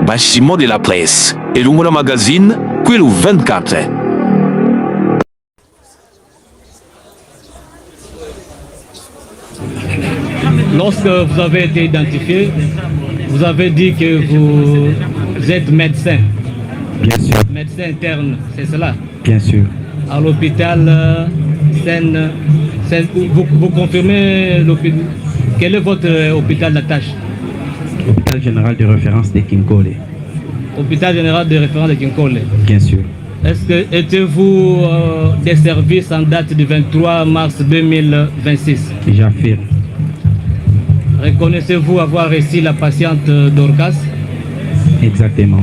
bâtiment de la presse et le magazine, Quilu 24. Lorsque vous avez été identifié, vous avez dit que vous êtes médecin. Bien sûr. Médecin interne, c'est cela? Bien sûr. À l'hôpital Seine, vous confirmez l'hôpital? Quel est votre hôpital d'attache? Hôpital général de référence de Kinkole. Hôpital général de référence de Kinkole. Bien sûr. Est-ce que êtes-vous des services en date du 23 mars 2026? J'affirme. Reconnaissez-vous avoir reçu la patiente Dorcas? Exactement.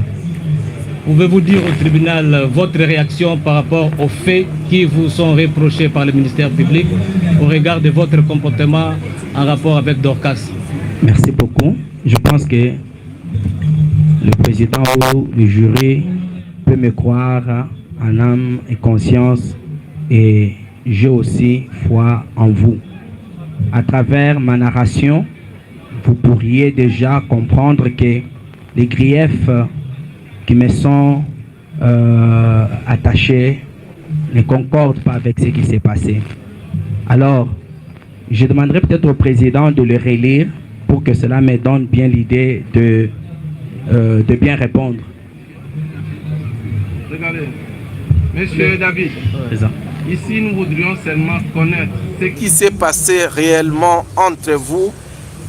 Pouvez-vous dire au tribunal votre réaction par rapport aux faits qui vous sont reprochés par le ministère public au regard de votre comportement en rapport avec Dorcas? Merci beaucoup. Je pense que le président ou le jury peut me croire en âme et conscience, et j'ai aussi foi en vous. À travers ma narration, vous pourriez déjà comprendre que les griefs qui me sont attachés ne concordent pas avec ce qui s'est passé. Alors, je demanderai peut-être au président de le relire pour que cela me donne bien l'idée de bien répondre. Regardez, Monsieur David, ici nous voudrions seulement connaître ce qui s'est passé réellement entre vous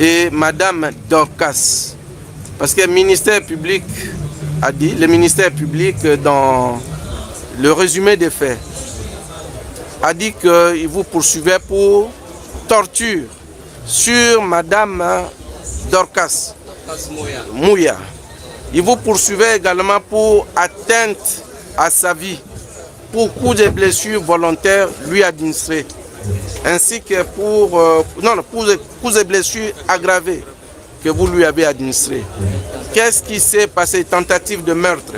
et Madame Dorcas. Parce que le ministère public a dit, le ministère public dans le résumé des faits, a dit qu'il vous poursuivait pour torture sur Madame Dorcas Mouya. Il vous poursuivait également pour atteinte à sa vie, pour coups de blessures volontaires lui administrés, ainsi que pour coups de blessures aggravées que vous lui avez administrés. Qu'est-ce qui s'est passé, tentative de meurtre?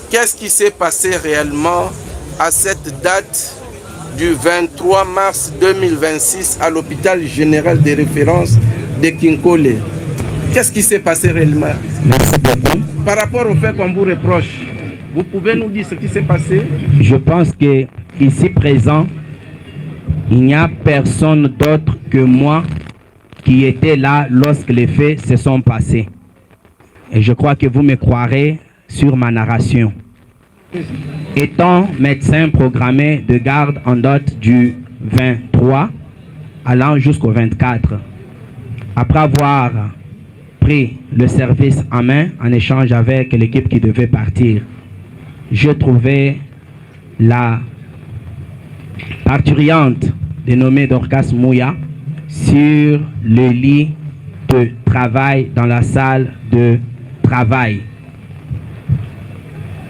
Qu'est-ce qui s'est passé réellement à cette date du 23 mars 2026 à l'hôpital général de référence de Kinkole? Qu'est-ce qui s'est passé réellement? Merci beaucoup. Par rapport au fait qu'on vous reproche, vous pouvez nous dire ce qui s'est passé? Je pense que ici présent, il n'y a personne d'autre que moi qui était là lorsque les faits se sont passés. Et je crois que vous me croirez sur ma narration. Étant médecin programmé de garde en date du 23 allant jusqu'au 24, après avoir pris le service en main en échange avec l'équipe qui devait partir, j'ai trouvé la parturiente dénommée Dorcas Mouya sur le lit de travail dans la salle de travail.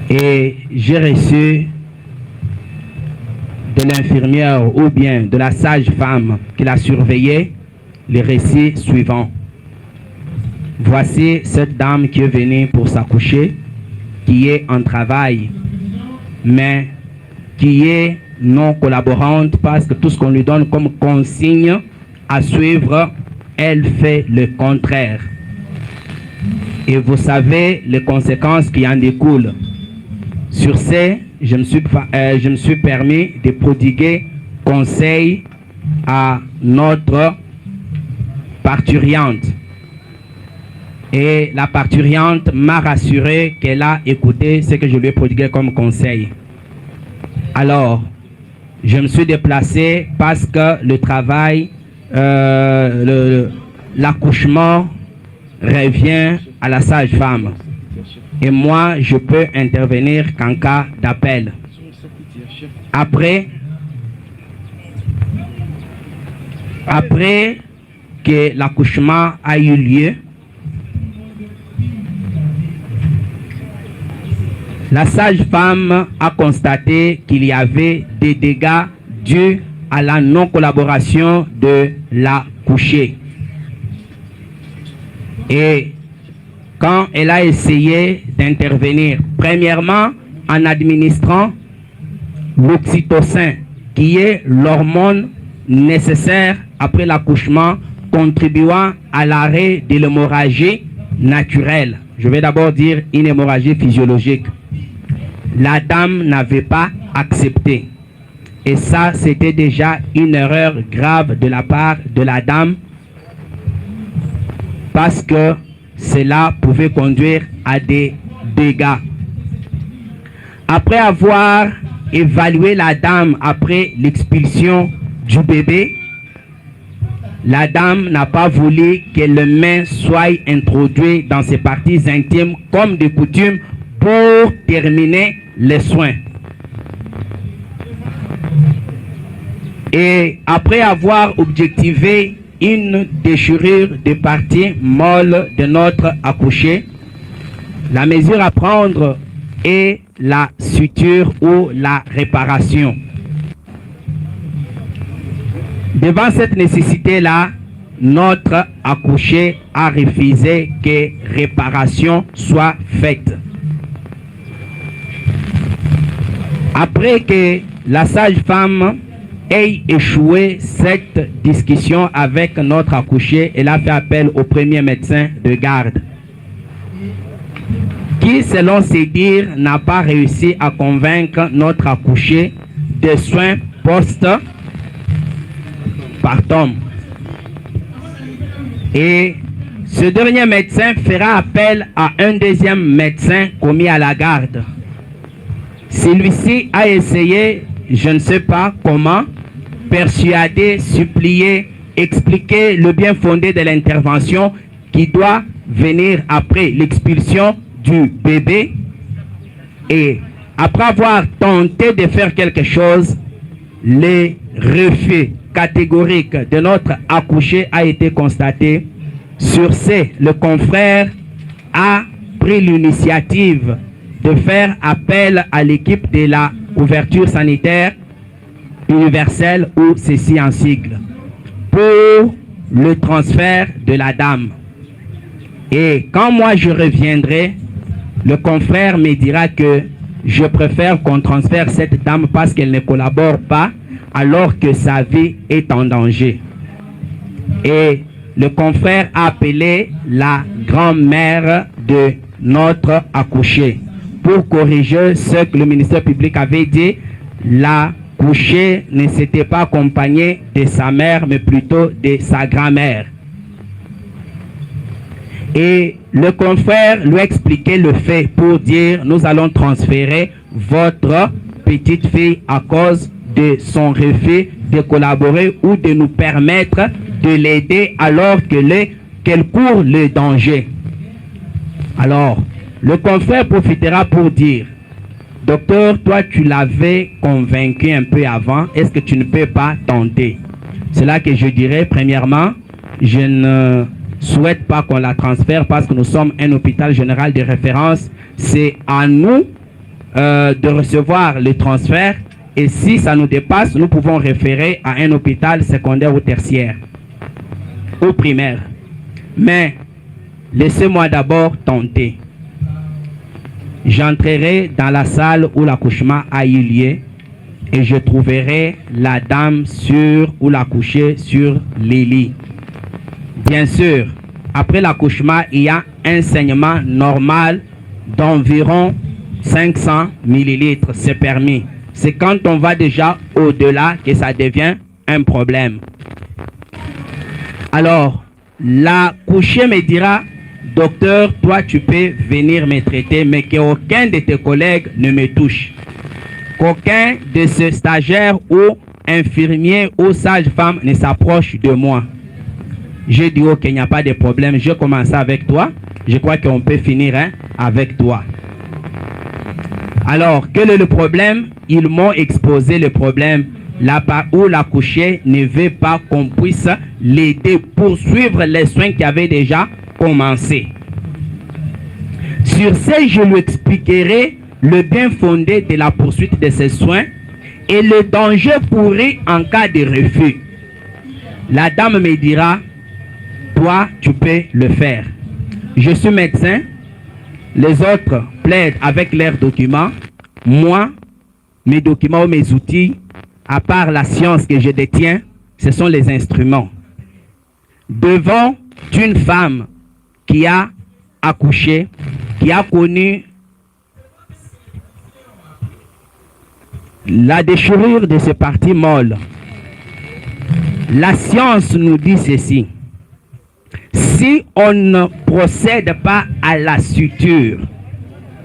Et j'ai reçu de l'infirmière ou bien de la sage-femme qui l'a surveillée les récits suivants. Voici cette dame qui est venue pour s'accoucher, qui est en travail, mais qui est non collaborante parce que tout ce qu'on lui donne comme consigne à suivre, elle fait le contraire. Et vous savez les conséquences qui en découlent. Sur ce, je me suis permis de prodiguer conseil à notre parturiente. Et la parturiente m'a rassuré qu'elle a écouté ce que je lui ai prodigué comme conseil. Alors, je me suis déplacé parce que le travail, l'accouchement revient à la sage-femme. Et moi, je peux intervenir qu'en cas d'appel. Après que l'accouchement a eu lieu, la sage-femme a constaté qu'il y avait des dégâts dus à la non-collaboration de l'accouché. Et quand elle a essayé d'intervenir, premièrement en administrant l'oxytocin, qui est l'hormone nécessaire après l'accouchement, contribuant à l'arrêt de l'hémorragie naturelle. je vais d'abord dire une hémorragie physiologique. La dame n'avait pas accepté. Et ça, c'était déjà une erreur grave de la part de la dame parce que cela pouvait conduire à des dégâts. Après avoir évalué la dame après l'expulsion du bébé, la dame n'a pas voulu que les mains soient introduites dans ses parties intimes comme de coutume pour terminer les soins. Et après avoir objectivé une déchirure des parties molles de notre accouché, la mesure à prendre est la suture ou la réparation. Devant cette nécessité-là, notre accouché a refusé que réparation soit faite. Après que la sage-femme ait échoué cette discussion avec notre accouché, elle a fait appel au premier médecin de garde, qui, selon ses dires, n'a pas réussi à convaincre notre accouché des soins post-partum. Et ce dernier médecin fera appel à un deuxième médecin commis à la garde. Celui-ci a essayé, je ne sais pas comment, persuader, supplier, expliquer le bien fondé de l'intervention qui doit venir après l'expulsion du bébé. Et après avoir tenté de faire quelque chose, le refus catégorique de notre accouché a été constaté. Sur ce, le confrère a pris l'initiative de faire appel à l'équipe de la couverture sanitaire universelle, ou ceci en sigle, pour le transfert de la dame. Et quand moi je reviendrai, le confrère me dira que je préfère qu'on transfère cette dame parce qu'elle ne collabore pas alors que sa vie est en danger. Et le confrère a appelé la grand-mère de notre accouché pour corriger ce que le ministère public avait dit. La couchée ne s'était pas accompagnée de sa mère, mais plutôt de sa grand-mère. Et le confrère lui a expliqué le fait pour dire: nous allons transférer votre petite fille à cause de son refus de collaborer ou de nous permettre de l'aider alors qu'elle court le danger. Alors, le confrère profitera pour dire: docteur, toi tu l'avais convaincu un peu avant, est-ce que tu ne peux pas tenter? C'est là que je dirais, premièrement, je ne souhaite pas qu'on la transfère parce que nous sommes un hôpital général de référence. C'est à nous de recevoir le transfert, et si ça nous dépasse, nous pouvons référer à un hôpital secondaire ou tertiaire ou primaire. Mais laissez-moi d'abord tenter. J'entrerai dans la salle où l'accouchement a eu lieu et je trouverai la dame ou l'accouché sur les lits. Bien sûr, après l'accouchement, il y a un saignement normal d'environ 500 millilitres, c'est permis. C'est quand on va déjà au-delà que ça devient un problème. Alors, l'accouché me dira: docteur, toi tu peux venir me traiter, mais qu'aucun de tes collègues ne me touche. Qu'aucun de ce stagiaire ou infirmier ou sage-femme ne s'approche de moi. J'ai dit: ok, il n'y a pas de problème, je commence avec toi. Je crois qu'on peut finir avec toi. Alors, quel est le problème? Ils m'ont exposé le problème. Là où l'accouché ne veut pas qu'on puisse l'aider pour suivre les soins qui avaient déjà commencé. Sur ce, je lui expliquerai le bien fondé de la poursuite de ces soins et le danger pourri en cas de refus. La dame me dira: toi, tu peux le faire. Je suis médecin. Les autres plaident avec leurs documents. Moi, mes documents ou mes outils, à part la science que je détiens, ce sont les instruments. Devant une femme qui a accouché, qui a connu la déchirure de ce parti molle. La science nous dit ceci. Si on ne procède pas à la suture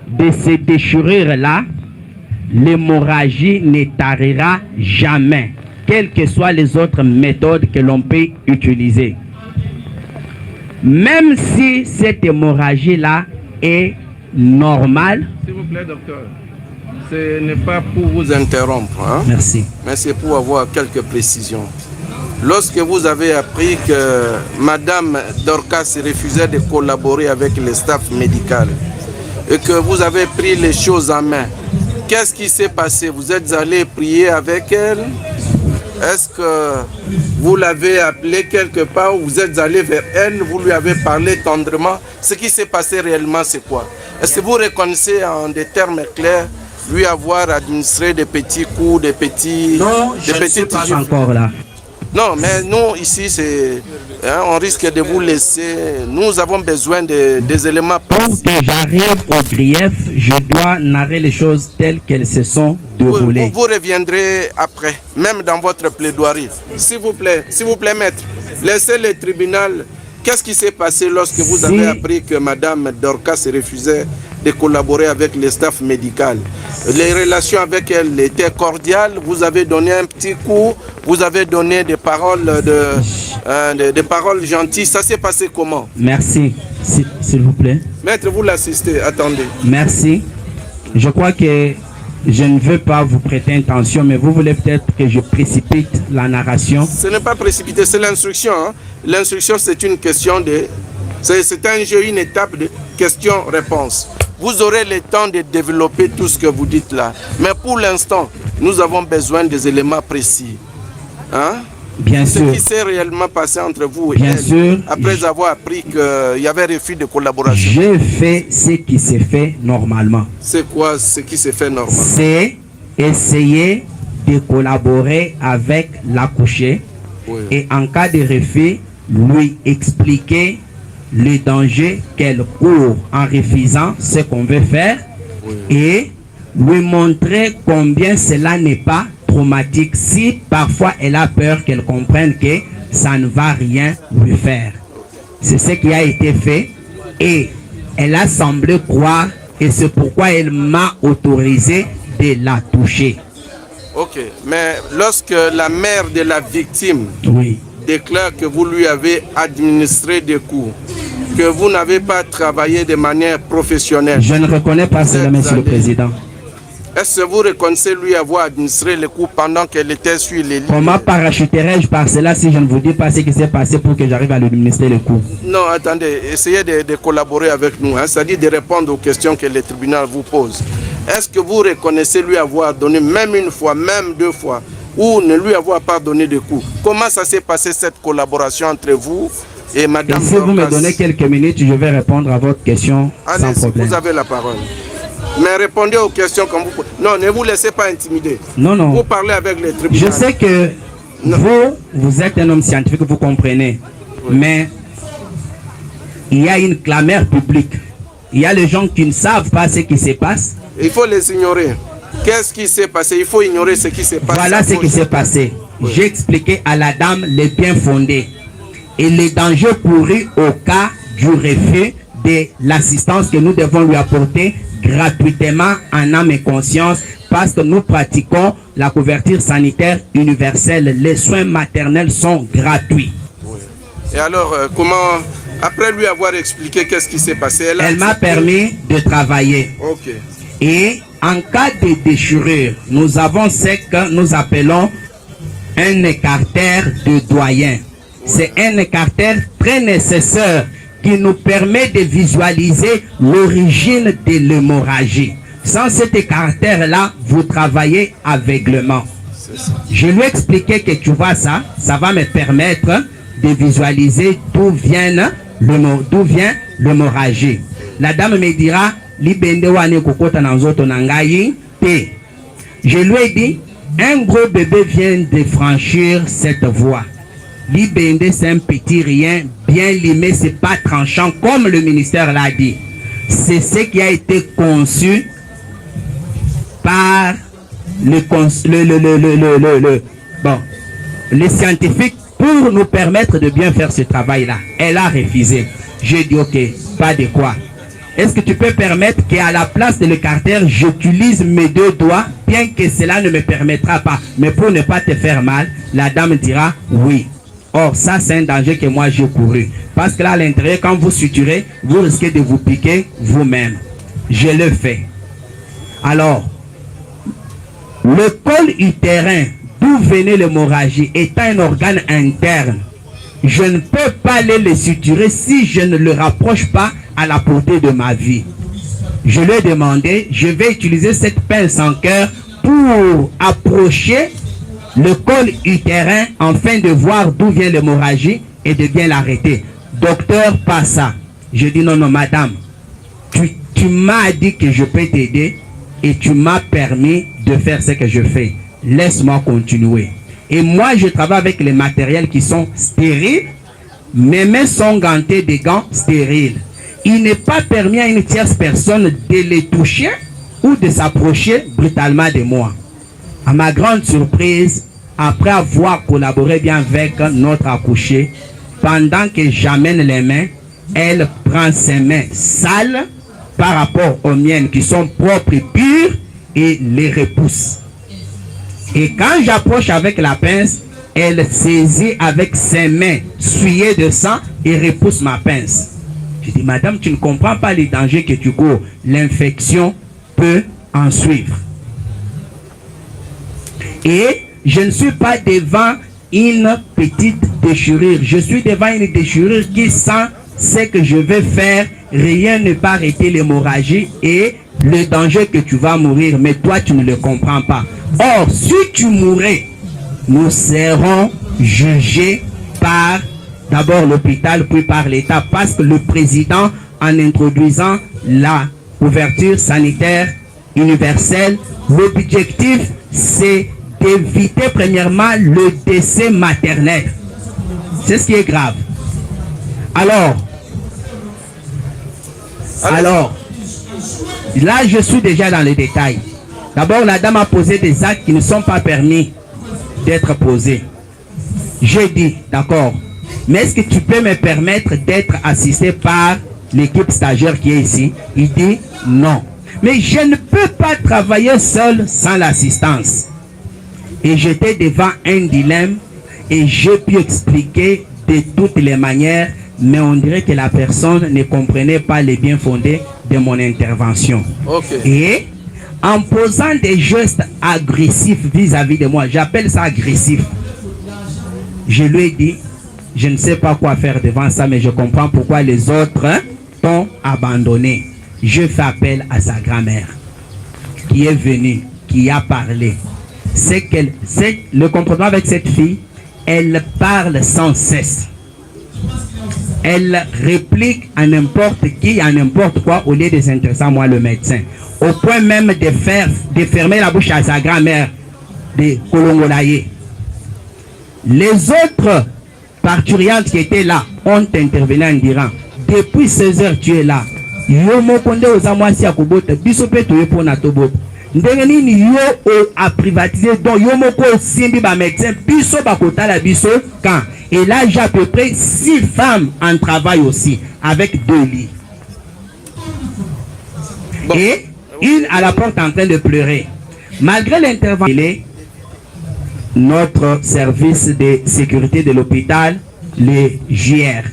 de ces déchirures-là, l'hémorragie ne tarira jamais, quelles que soient les autres méthodes que l'on peut utiliser. Même si cette hémorragie-là est normale. S'il vous plaît, docteur, ce n'est pas pour vous interrompre, hein? Merci. Mais c'est pour avoir quelques précisions. Lorsque vous avez appris que Madame Dorcas refusait de collaborer avec le staff médical et que vous avez pris les choses en main, qu'est-ce qui s'est passé? Vous êtes allé prier avec elle? Est-ce que vous l'avez appelée quelque part ou vous êtes allé vers elle, vous lui avez parlé tendrement? Ce qui s'est passé réellement, c'est quoi? Est-ce que vous reconnaissez en des termes clairs lui avoir administré des petits coups, des petits... Non, je ne suis pas encore là. Non, mais nous, ici, on risque de vous laisser. Nous avons besoin des éléments. Pour que j'arrive au grief, je dois narrer les choses telles qu'elles se sont déroulées. Vous reviendrez après, même dans votre plaidoirie. S'il vous plaît, maître, laissez le tribunal. Qu'est-ce qui s'est passé lorsque vous avez appris que Madame Dorcas refusait de collaborer avec le staff médical? Les relations avec elle étaient cordiales. Vous avez donné un petit coup. Vous avez donné des paroles, des paroles gentilles. Ça s'est passé comment? Merci, s'il vous plaît. Maître, vous l'assistez. Attendez. Merci. Je crois que je ne veux pas vous prêter intention, mais vous voulez peut-être que je précipite la narration. Ce n'est pas précipité, c'est l'instruction. Hein? L'instruction, c'est une question de... C'est un jeu, une étape de question-réponse. Vous aurez le temps de développer tout ce que vous dites là. Mais pour l'instant, nous avons besoin des éléments précis. Hein? Bien sûr. Ce qui s'est réellement passé entre vous et bien elle, sûr, après avoir appris qu'il y avait refus de collaboration. J'ai fait ce qui s'est fait normalement. C'est quoi ce qui s'est fait normalement? C'est essayer de collaborer avec l'accouché, oui, et en cas de refus, lui expliquer le danger qu'elle court en refusant ce qu'on veut faire, oui, et lui montrer combien cela n'est pas traumatique si parfois elle a peur qu'elle comprenne que ça ne va rien lui faire. C'est ce qui a été fait et elle a semblé croire et c'est pourquoi elle m'a autorisé de la toucher. Ok, mais lorsque la mère de la victime, oui, déclare que vous lui avez administré des coups, que vous n'avez pas travaillé de manière professionnelle. Je ne reconnais pas cela, Monsieur le Président. Est-ce que vous reconnaissez lui avoir administré les coups pendant qu'elle était sur les lignes? Comment parachuterais-je par cela si je ne vous dis pas ce qui s'est passé pour que j'arrive à lui administrer les coups? Non, attendez, essayez de collaborer avec nous, hein, c'est-à-dire de répondre aux questions que le tribunal vous pose. Est-ce que vous reconnaissez lui avoir donné, même une fois, même deux fois, ou ne lui avoir pas donné de coups? Comment ça s'est passé cette collaboration entre vous et Madame Dorcas? Si vous me donnez quelques minutes, je vais répondre à votre question sans problème. Vous avez la parole. Mais répondez aux questions comme vous... Non, ne vous laissez pas intimider. Non, non. Vous parlez avec les tribunaux. Je sais que vous êtes un homme scientifique, vous comprenez. Oui. Mais il y a une clameur publique. Il y a les gens qui ne savent pas ce qui se passe. Il faut les ignorer. Qu'est-ce qui s'est passé? Il faut ignorer ce qui s'est passé. Voilà ce qui s'est passé. Oui. J'ai expliqué à la dame les biens fondés et les dangers courus au cas du refus de l'assistance que nous devons lui apporter gratuitement en âme et conscience parce que nous pratiquons la couverture sanitaire universelle. Les soins maternels sont gratuits. Oui. Et alors, comment, après lui avoir expliqué qu'est-ce qui s'est passé, elle m'a permis de travailler. Okay. Et en cas de déchirure, nous avons ce que nous appelons un écartère de doyen. Oui. C'est un écartère très nécessaire qui nous permet de visualiser l'origine de l'hémorragie. Sans cet écartère-là, vous travaillez aveuglement. Je lui ai expliqué que tu vois ça, ça va me permettre de visualiser d'où vient l'hémorragie. La dame me dira, je lui ai dit, un gros bébé vient de franchir cette voie. Libende, c'est un petit rien, bien limé, c'est pas tranchant, comme le ministère l'a dit. c'est ce qui a été conçu par les scientifiques pour nous permettre de bien faire ce travail-là. Elle a refusé. J'ai dit, ok, pas de quoi. Est-ce que tu peux permettre qu'à la place de l'écarteur, j'utilise mes 2 doigts, bien que cela ne me permettra pas, mais pour ne pas te faire mal, la dame dira oui. Or, ça, c'est un danger que moi, j'ai couru. Parce que là, à l'intérieur, quand vous suturez, vous risquez de vous piquer vous-même. Je le fais. Alors, le col utérin, d'où venait l'hémorragie, étant un organe interne, je ne peux pas aller le suturer si je ne le rapproche pas à la portée de ma vie. Je lui ai demandé, je vais utiliser cette pince en cœur pour approcher le col utérin afin de voir d'où vient l'hémorragie et de bien l'arrêter. Docteur, pas ça. Je dis non, madame, tu m'as dit que je peux t'aider et tu m'as permis de faire ce que je fais. Laisse-moi continuer. Et moi, je travaille avec les matériels qui sont stériles. Mes mains sont gantées de gants stériles. Il n'est pas permis à une tierce personne de les toucher ou de s'approcher brutalement de moi. À ma grande surprise, après avoir collaboré bien avec notre accouchée, pendant que j'amène les mains, elle prend ses mains sales par rapport aux miennes qui sont propres et pures et les repousse. Et quand j'approche avec la pince, elle saisit avec ses mains souillées de sang et repousse ma pince. Je dis, madame, tu ne comprends pas les dangers que tu cours. L'infection peut en suivre. Et je ne suis pas devant une petite déchirure. Je suis devant une déchirure qui sent ce que je vais faire. Rien ne peut arrêter l'hémorragie et le danger que tu vas mourir. Mais toi, tu ne le comprends pas. Or, si tu mourrais, nous serons jugés par d'abord l'hôpital, puis par l'État, parce que le président, en introduisant la couverture sanitaire universelle, l'objectif, c'est d'éviter premièrement le décès maternel. C'est ce qui est grave. Alors, là, je suis déjà dans les détails. D'abord, la dame a posé des actes qui ne sont pas permis d'être posés. J'ai dit, d'accord, mais est-ce que tu peux me permettre d'être assisté par l'équipe stagiaire qui est ici? Il dit, non. Mais je ne peux pas travailler seul sans l'assistance. Et j'étais devant un dilemme et j'ai pu expliquer de toutes les manières, mais on dirait que la personne ne comprenait pas les bien fondés de mon intervention. Okay. Et en posant des gestes agressifs vis-à-vis de moi, j'appelle ça agressif. Je lui ai dit, je ne sais pas quoi faire devant ça, mais je comprends pourquoi les autres t'ont abandonné. Je fais appel à sa grand-mère qui est venue, qui a parlé. C'est le comportement avec cette fille, elle parle sans cesse. Elle réplique à n'importe qui, à n'importe quoi, au lieu de s'intéresser à moi, le médecin. Au point même de fermer la bouche à sa grand-mère, de Kolongolaye. Les autres parturiantes qui étaient là ont intervenu en disant, depuis 16 heures tu es là. Yo mokonde ozamwasi akobota biso pe toye pona tobota. Ndenge nini yo a privatisé donc yo moko simbi ba médecin biso bakotala biso quand. Et là j'ai à peu près 6 femmes en travail aussi avec 2 lits. Bon. Et une à la porte en train de pleurer. Malgré l'intervention, notre service de sécurité de l'hôpital, les JR.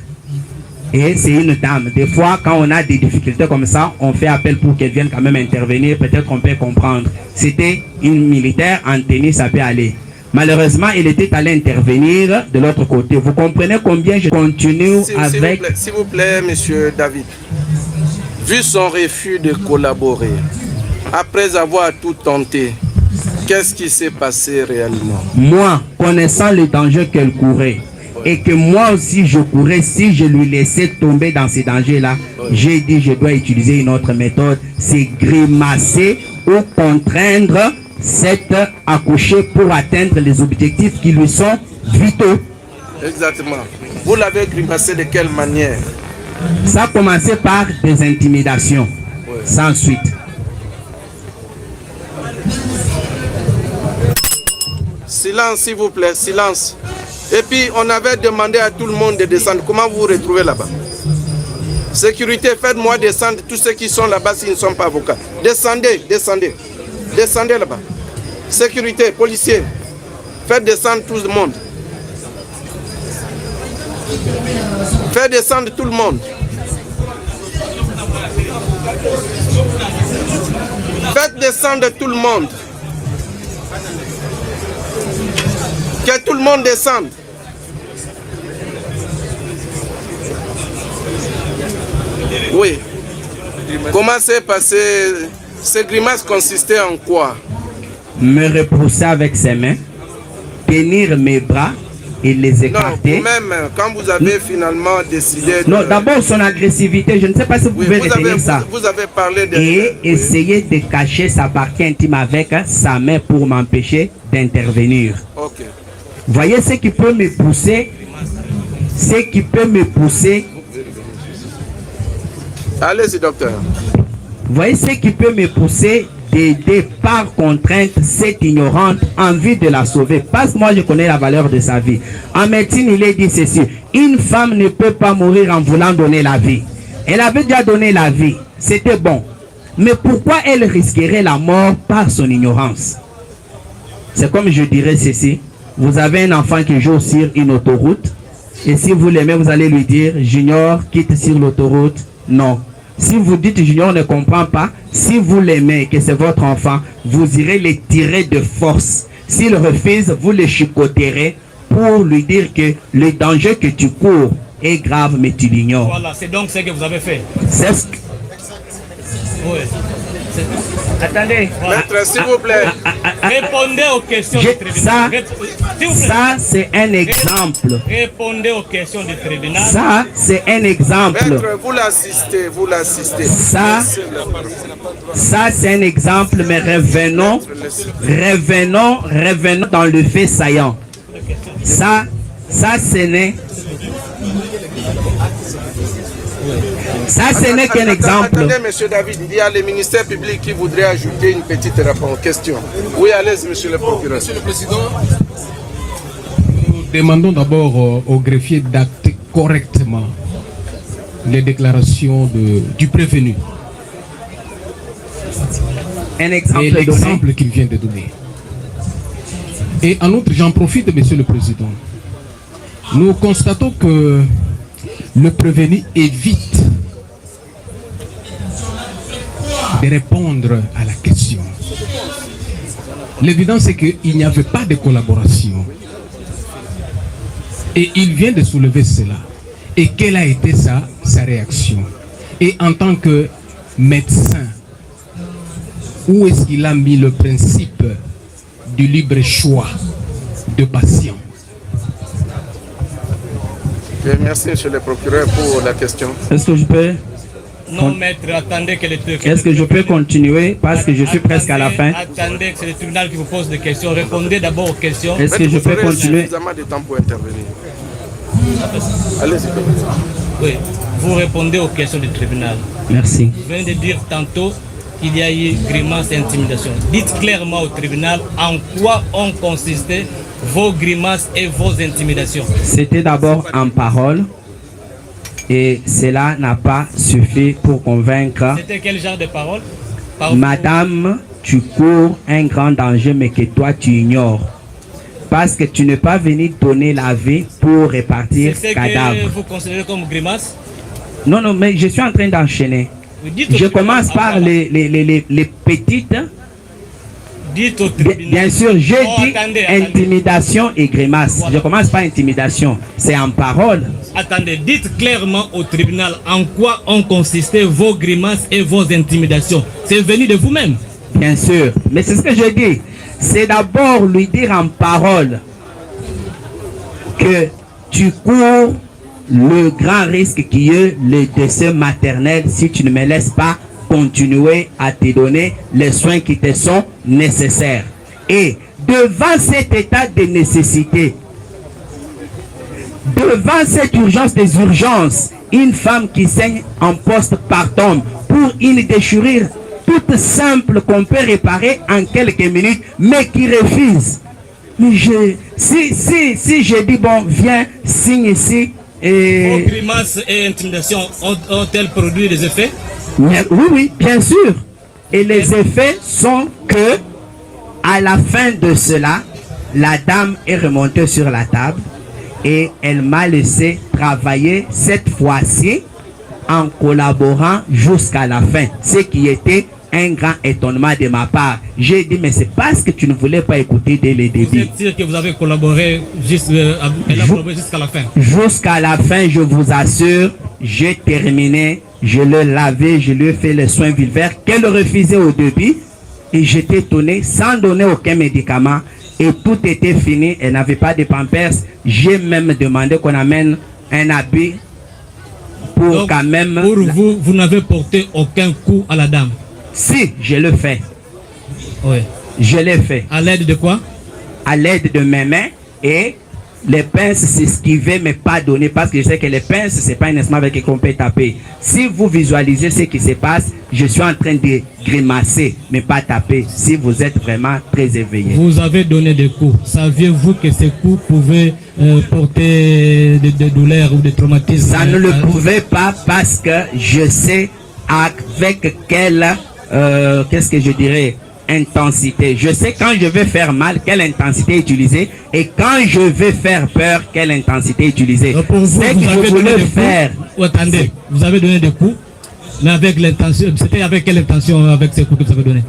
Et c'est une dame. Des fois, quand on a des difficultés comme ça, on fait appel pour qu'elle vienne quand même intervenir. Peut-être qu'on peut comprendre. C'était une militaire en tennis, ça peut aller. Malheureusement, il était allé intervenir de l'autre côté. Vous comprenez combien je continue avec... S'il vous plaît, monsieur David. Vu son refus de collaborer, après avoir tout tenté, qu'est-ce qui s'est passé réellement? Moi, connaissant le danger qu'elle courait, et que moi aussi je courais, si je lui laissais tomber dans ces dangers-là, j'ai dit je dois utiliser une autre méthode, c'est grimacer ou contraindre cette accouchée pour atteindre les objectifs qui lui sont vitaux. Exactement. Vous l'avez grimacé de quelle manière? Ça a commencé par des intimidations, sans suite. Silence, s'il vous plaît, silence. Et puis, on avait demandé à tout le monde de descendre. Comment vous vous retrouvez là-bas? Sécurité, faites-moi descendre tous ceux qui sont là-bas s'ils ne sont pas avocats. Descendez, descendez. Descendez là-bas. Sécurité, policiers, faites descendre tout le monde. Faites descendre tout le monde. Faites descendre tout le monde. Que tout le monde descende. Oui. Comment s'est passé? Ces grimaces consistaient en quoi? Me repousser avec ses mains, tenir mes bras et les écarter. Non, même quand vous avez finalement décidé de... Non, d'abord son agressivité, je ne sais pas si vous pouvez retenir ça. Vous avez parlé de... Et essayer de cacher sa partie intime avec sa main pour m'empêcher d'intervenir. Ok. Voyez ce qui peut me pousser. Ce qui peut me pousser. Allez-y, docteur. Voyez ce qui peut me pousser d'aider par contrainte cette ignorante en vue de la sauver. Parce que moi je connais la valeur de sa vie. En médecine, il est dit ceci: une femme ne peut pas mourir en voulant donner la vie. Elle avait déjà donné la vie, c'était bon. Mais pourquoi elle risquerait la mort par son ignorance? C'est comme je dirais ceci: vous avez un enfant qui joue sur une autoroute, et si vous l'aimez, vous allez lui dire: Junior, quitte sur l'autoroute. Non. Si vous dites Junior ne comprend pas, si vous l'aimez, que c'est votre enfant, vous irez le tirer de force. S'il refuse, vous le chicoterez pour lui dire que le danger que tu cours est grave, mais tu l'ignores. Voilà, c'est donc ce que vous avez fait. C'est ce que... Oui. Attendez. Maître, s'il vous plaît. Répondez aux questions du tribunal. S'il vous plaît. Ça, c'est un exemple. Répondez aux questions du tribunal. Ça, c'est un exemple. Maître, vous l'assistez, vous l'assistez. Ça, c'est un exemple, mais revenons dans le fait saillant. Ça, ce n'est... ce n'est qu'un exemple. Attendez, monsieur David, il y a le ministère public qui voudrait ajouter une petite réponse, question. Oui, allez-y, monsieur le procureur. Monsieur le Président, nous demandons d'abord au greffier d'acter correctement les déclarations du prévenu. Un exemple et l'exemple qu'il vient de donner. Et en outre, j'en profite, monsieur le Président. Nous constatons que le prévenu évite de répondre à la question. L'évidence c'est qu'il n'y avait pas de collaboration. Et il vient de soulever cela. Et quelle a été sa réaction? Et en tant que médecin, où est-ce qu'il a mis le principe du libre choix de patient? Merci, monsieur le procureur, pour la question. Est-ce que je peux... Non, maître, attendez que le truc... Est-ce que je peux continuer parce que je suis presque à la fin? Attendez que c'est le tribunal qui vous pose des questions. Répondez d'abord aux questions. Est-ce que je peux continuer? Suffisamment de temps pour intervenir. Allez-y. Oui, vous répondez aux questions du tribunal. Merci. Vous venez de dire tantôt qu'il y a eu grimaces et intimidation. Dites clairement au tribunal en quoi ont consisté vos grimaces et vos intimidations. C'était d'abord en parole et cela n'a pas suffi pour convaincre. C'était quel genre de parole? Madame, tu cours un grand danger mais que toi tu ignores. Parce que tu n'es pas venu donner la vie pour répartir cadavre. C'est ce que vous considérez comme grimace? Non, non, mais je suis en train d'enchaîner. Je commence par les petites. Dites au tribunal. Bien sûr, j'ai dit intimidation et grimace. Voilà. Je commence par intimidation. C'est en parole. Attendez, dites clairement au tribunal en quoi ont consisté vos grimaces et vos intimidations. C'est venu de vous-même. Bien sûr. Mais c'est ce que je dis. C'est d'abord lui dire en parole que tu cours le grand risque qui est le décès maternel si tu ne me laisses pas continuer à te donner les soins qui te sont nécessaires. Et devant cet état de nécessité, devant cette urgence des urgences, une femme qui saigne en postpartum pour une déchirure toute simple qu'on peut réparer en quelques minutes, mais qui refuse. Mais si je dis, bon, viens, signe ici. Vos grimaces et intimidations ont-elles produit des effets? Oui, bien sûr. Et les effets sont que, à la fin de cela, la dame est remontée sur la table et elle m'a laissé travailler cette fois-ci en collaborant jusqu'à la fin. Ce qui était un grand étonnement de ma part. J'ai dit, mais c'est parce que tu ne voulais pas écouter dès le début. Vous êtes sûr que vous avez collaboré jusqu'à la fin? Jusqu'à la fin, je vous assure, j'ai terminé, je l'ai lavé, je lui ai fait les soins vulvaires qu'elle refusait au début. Et j'étais étonné, sans donner aucun médicament. Et tout était fini, elle n'avait pas de pampers. J'ai même demandé qu'on amène un habit pour donc, quand même... Pour vous, vous n'avez porté aucun coup à la dame? Si, je le fais. Oui. Je l'ai fait. À l'aide de quoi? À l'aide de mes mains et les pinces s'esquivaient mais pas donner parce que je sais que les pinces c'est pas un instrument avec lequel on peut taper. Si vous visualisez ce qui se passe, je suis en train de grimacer mais pas taper si vous êtes vraiment très éveillé. Vous avez donné des coups. Saviez-vous que ces coups pouvaient porter des douleurs ou des traumatismes? Ça ne le pouvait pas parce que je sais avec quelle qu'est-ce que je dirais, intensité. Je sais quand je vais faire mal, quelle intensité utiliser, et quand je vais faire peur, quelle intensité utiliser. C'est que je voulais faire. Attendez, vous avez donné des coups, mais avec l'intention, c'était avec quelle intention, avec ces coups que vous avez donné?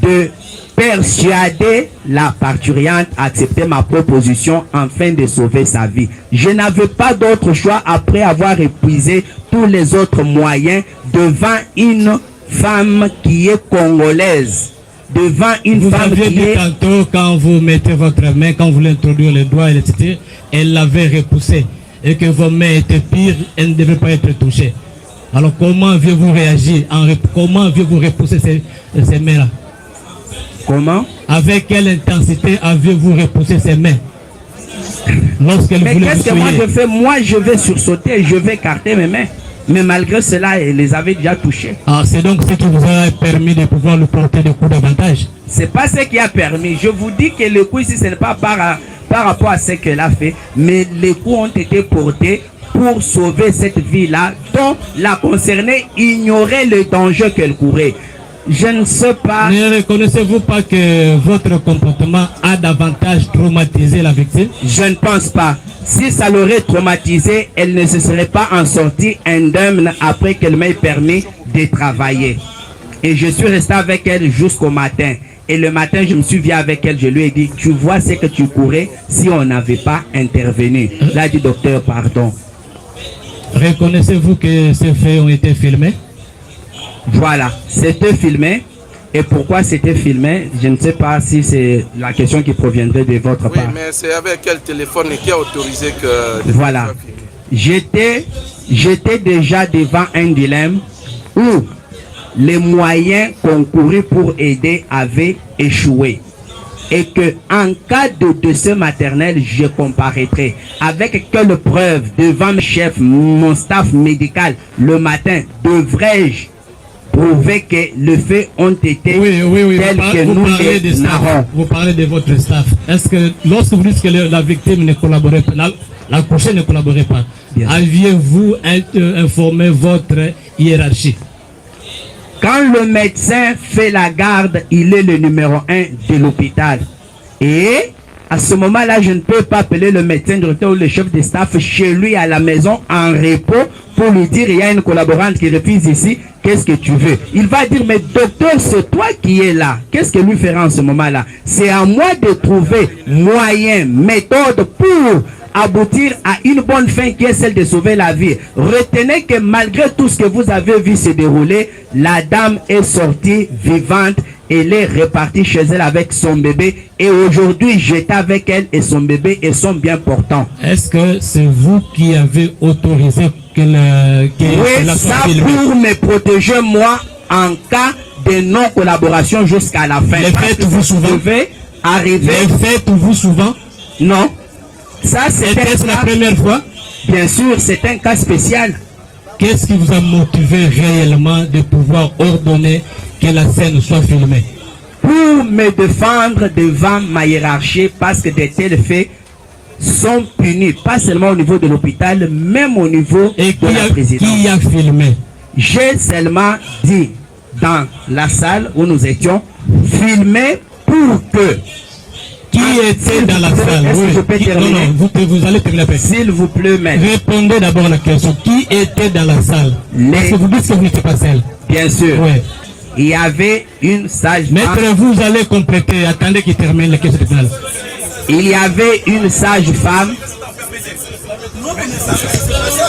De persuader la parturiente à accepter ma proposition afin de sauver sa vie. Je n'avais pas d'autre choix après avoir épuisé tous les autres moyens devant une femme qui est congolaise. Devant une femme qui est... Tantôt, quand vous mettez votre main, quand vous voulez introduire les doigts, etc., elle l'avait repoussé. Et que vos mains étaient pires, elles ne devaient pas être touchées. Alors comment avez-vous réagi? Comment avez-vous repoussé ces mains-là? Comment? Avec quelle intensité avez-vous repoussé ces mains? Lorsqu'elle voulait vous souiller. Mais qu'est-ce que moi je fais? Moi je vais sursauter, je vais écarter mes mains. Mais malgré cela, elle les avait déjà touchés. Ah, c'est donc ce qui vous a permis de pouvoir lui porter des coups davantage? C'est pas ce qui a permis. Je vous dis que le coup ici, ce n'est pas par rapport à ce qu'elle a fait, mais les coups ont été portés pour sauver cette vie-là, dont la concernée ignorait le danger qu'elle courait. Je ne sais pas... Ne reconnaissez-vous pas que votre comportement a davantage traumatisé la victime? Je ne pense pas. Si ça l'aurait traumatisé, elle ne se serait pas en sortie indemne après qu'elle m'ait permis de travailler. Et je suis resté avec elle jusqu'au matin. Et le matin, je me suis vu avec elle, je lui ai dit, tu vois ce que tu courais si on n'avait pas intervenu. Là, dit docteur, pardon. Reconnaissez-vous que ces faits ont été filmés? Voilà, c'était filmé. Et pourquoi c'était filmé? Je ne sais pas si c'est la question qui proviendrait de votre part. Oui, mais c'est avec quel téléphone qui a autorisé que... Voilà. J'étais déjà devant un dilemme où les moyens concourus pour aider avaient échoué. Et que en cas de décès maternel, je comparaîtrai. Avec quelle preuve devant mes chefs, mon staff médical, le matin, devrais-je prouver que les faits ont été tels que nous les narrons? Vous parlez de votre staff. Est-ce que lorsque vous dites que la victime ne collaborait pas, la couchée ne collaborait pas, aviez-vous informé votre hiérarchie? Quand le médecin fait la garde, il est le numéro 1 de l'hôpital. Et à ce moment-là, je ne peux pas appeler le médecin directeur ou le chef de staff chez lui à la maison en repos pour lui dire il y a une collaborante qui refuse ici, qu'est-ce que tu veux? Il va dire mais docteur, c'est toi qui es là. Qu'est-ce que lui fera en ce moment-là? C'est à moi de trouver moyen, méthode pour aboutir à une bonne fin qui est celle de sauver la vie. Retenez que malgré tout ce que vous avez vu se dérouler, la dame est sortie vivante. Elle est repartie chez elle avec son bébé et aujourd'hui j'étais avec elle et son bébé et sont bien portants. Est-ce que c'est vous qui avez autorisé qu'elle oui, ça pour me protéger moi en cas de non-collaboration jusqu'à la fin. Les faites-vous souvent? Arriver. Les faites-vous souvent? Non. Ça c'est la première fois? Bien sûr, c'est un cas spécial. qu'est-ce qui vous a motivé réellement de pouvoir ordonner que la scène soit filmée? Pour me défendre devant ma hiérarchie, parce que de tels faits sont punis, pas seulement au niveau de l'hôpital, même au niveau Et de la présidence. qui a filmé? J'ai seulement dit dans la salle où nous étions, filmer pour que... Qui était dans la salle? Est-ce que je peux terminer? Non, vous allez terminer après. S'il vous plaît, maître. Répondez d'abord à la question. Qui était dans la salle? Parce que vous dites que vous n'étiez pas seul. Bien sûr. Oui. Il y avait une sage-femme. Maître, vous allez compléter. Attendez qu'il termine la question finale. Il y avait une sage-femme.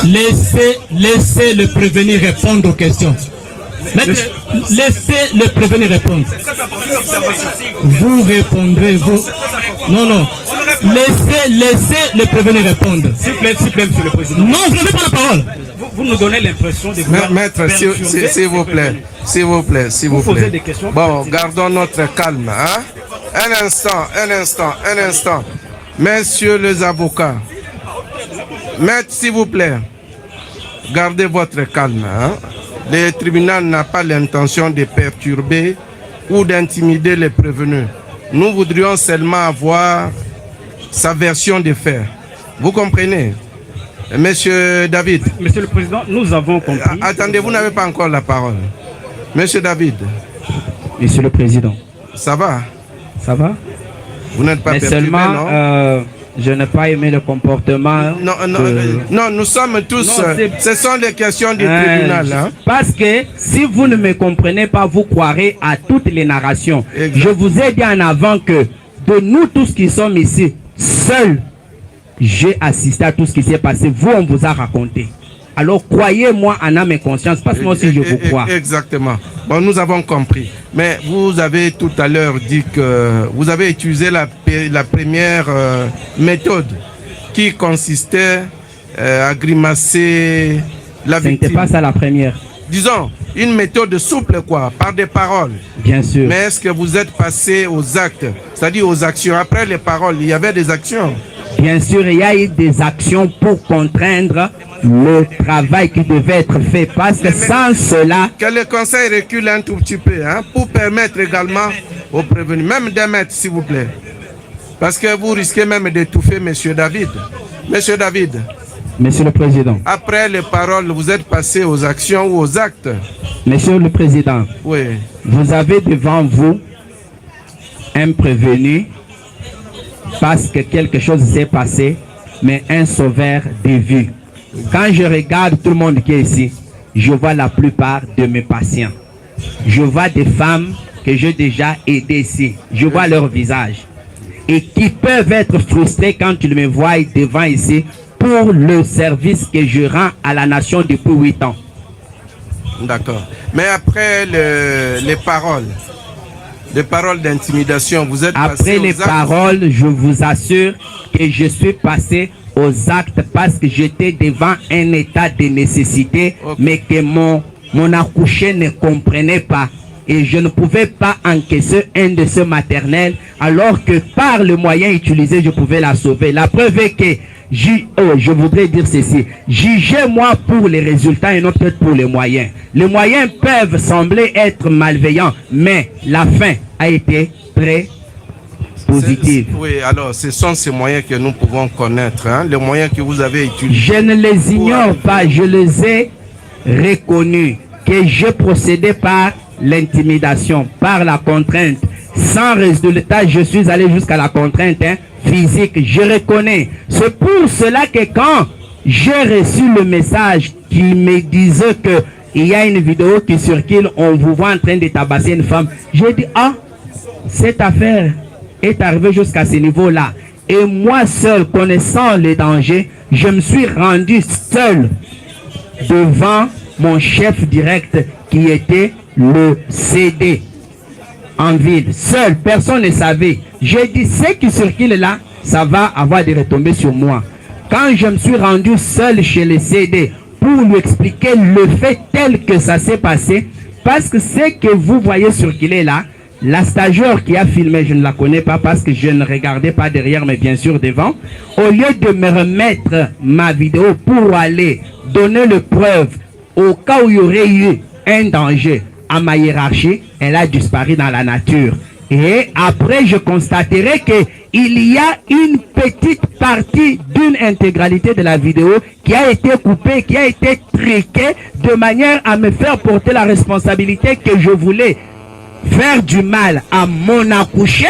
Laissez le prévenu répondre aux questions. Maître, laissez le prévenu répondre. Vous répondrez, vous. Non. Laissez le prévenu répondre. S'il vous plaît, monsieur le président. Non, vous n'avez pas la parole. Vous nous donnez l'impression de vouloir... Maître, s'il vous plaît. S'il vous plaît. Vous posez des questions. Bon, gardons notre calme. Hein? Un instant. Messieurs les avocats. Maître, s'il vous plaît. Gardez votre calme. Hein? Le tribunal n'a pas l'intention de perturber ou d'intimider les prévenus. Nous voudrions seulement avoir sa version des faits. Vous comprenez? Monsieur David. Monsieur le Président, nous avons compris. Attendez, vous n'avez pas encore la parole. Monsieur David. Monsieur le Président. Ça va? Ça va? Vous n'êtes pas Mais perturbé, seulement, non? je n'ai pas aimé le comportement. Non, nous sommes tous... ce sont les questions du tribunal. Hein? Parce que si vous ne me comprenez pas, vous croirez à toutes les narrations. Exact. Je vous ai dit en avant que de nous tous qui sommes ici, seuls, j'ai assisté à tout ce qui s'est passé. Vous, on vous a raconté. Alors croyez-moi en âme et conscience, parce que moi aussi je vous crois. Exactement. Bon, nous avons compris. Mais vous avez tout à l'heure dit que vous avez utilisé la première méthode qui consistait à grimacer la Ce n'était victime. pas ça la première. Disons, une méthode souple, quoi, par des paroles. Bien sûr. Mais est-ce que vous êtes passé aux actes, c'est-à-dire aux actions? Après les paroles, il y avait des actions. Bien sûr, il y a eu des actions pour contraindre le travail qui devait être fait. Parce que sans cela... Que le conseil recule un tout petit peu, hein, pour permettre également aux prévenus, même d'un mètre, s'il vous plaît. Parce que vous risquez même d'étouffer Monsieur David. Monsieur David. Monsieur le Président. Après les paroles, vous êtes passé aux actions ou aux actes? Monsieur le Président. Oui. Vous avez devant vous un prévenu parce que quelque chose s'est passé, mais un sauveur de vie. Quand je regarde tout le monde qui est ici, je vois la plupart de mes patients. Je vois des femmes que j'ai déjà aidées ici. Je vois leur visage. Et qui peuvent être frustrées quand ils me voient devant ici pour le service que je rends à la nation depuis 8 ans. D'accord. Mais après les paroles d'intimidation, vous êtes passé après aux les actes? paroles, je vous assure que je suis passé aux actes parce que j'étais devant un état de nécessité, Okay. mais que mon accouché ne comprenait pas. Et je ne pouvais pas encaisser un de ceux maternels, alors que par le moyen utilisé, je pouvais la sauver. La preuve est que je voudrais dire ceci. Jugez-moi pour les résultats et non peut-être pour les moyens. Les moyens peuvent sembler être malveillants, mais la fin a été très positive. Oui, alors ce sont ces moyens que nous pouvons connaître, hein, les moyens que vous avez utilisés. Je ne les ignore pas, je les ai reconnus, que je procédais par l'intimidation, par la contrainte. Sans résultat, je suis allé jusqu'à la contrainte physique, je reconnais. C'est pour cela que quand j'ai reçu le message qui me disait que il y a une vidéo qui circule, on vous voit en train de tabasser une femme, j'ai dit, ah, cette affaire est arrivée jusqu'à ce niveau-là. Et moi seul, connaissant les dangers, je me suis rendu seul devant mon chef direct qui était le CD en ville. Seul, personne ne savait. J'ai dit, ce qui circule là, ça va avoir des retombées sur moi. Quand je me suis rendu seul chez le CD pour lui expliquer le fait tel que ça s'est passé, parce que ce que vous voyez circuler là, la stagiaire qui a filmé, je ne la connais pas parce que je ne regardais pas derrière, mais bien sûr devant. Au lieu de me remettre ma vidéo pour aller donner le preuve au cas où il y aurait eu un danger à ma hiérarchie, elle a disparu dans la nature. Et après, je constaterai qu'il y a une petite partie d'une intégralité de la vidéo qui a été coupée, qui a été triquée de manière à me faire porter la responsabilité que je voulais faire du mal à mon accouché.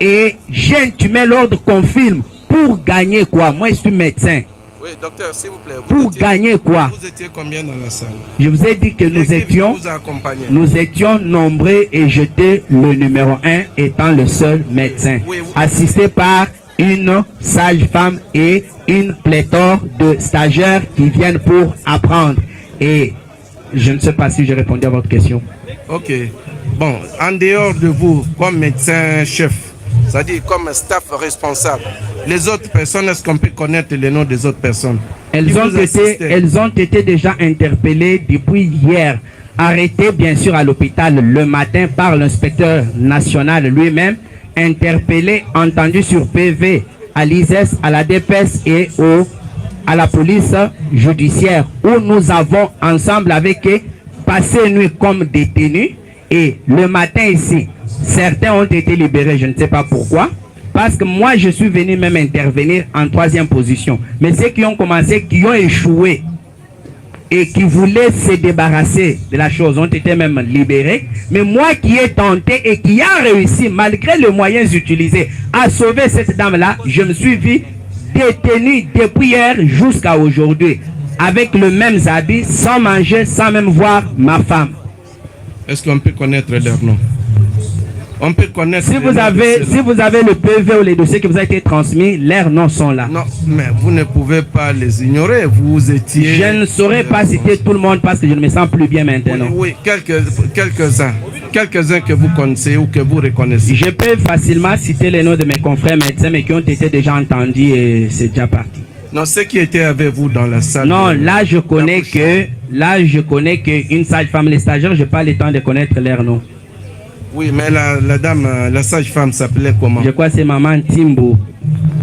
Et j'ai intimé l'ordre qu'on filme pour gagner quoi? Moi, je suis médecin. Oui, docteur, s'il vous plaît. Pour gagner quoi? Vous étiez combien dans la salle? Je vous ai dit que nous étions nombreux et j'étais le numéro 1 étant le seul médecin. Oui. Assisté par une sage-femme et une pléthore de stagiaires qui viennent pour apprendre. Et je ne sais pas si j'ai répondu à votre question. Ok. Bon, en dehors de vous, comme médecin-chef, c'est-à-dire comme staff responsable, les autres personnes, est-ce qu'on peut connaître les noms des autres personnes? Elles ont été déjà interpellées depuis hier, arrêtées bien sûr à l'hôpital le matin par l'inspecteur national lui-même, interpellées, entendues sur PV, à l'ISES, à la DPS et à la police judiciaire, où nous avons ensemble avec eux passé une nuit comme détenus. Et le matin ici, certains ont été libérés, je ne sais pas pourquoi, parce que moi je suis venu même intervenir en 3e position. Mais ceux qui ont commencé, qui ont échoué et qui voulaient se débarrasser de la chose ont été même libérés. Mais moi qui ai tenté et qui a réussi, malgré les moyens utilisés, à sauver cette dame-là, je me suis vu détenu depuis hier jusqu'à aujourd'hui, avec le même habit, sans manger, sans même voir ma femme. Est-ce qu'on peut connaître leur nom? On peut connaître. Si vous avez le PV ou les dossiers qui vous ont été transmis, leurs noms sont là. Non, mais vous ne pouvez pas les ignorer. Vous étiez. Je ne saurais pas citer tout le monde parce que je ne me sens plus bien maintenant. Oui, quelques-uns que vous connaissez ou que vous reconnaissez. Je peux facilement citer les noms de mes confrères médecins, mais qui ont été déjà entendus et c'est déjà parti. Non, ceux qui étaient avec vous dans la salle. Non, là je connais qu'une sage-femme, les stagiaires, je n'ai pas le temps de connaître leurs noms. Oui, mais la dame, la sage-femme s'appelait comment? Je crois que c'est Maman Timbo.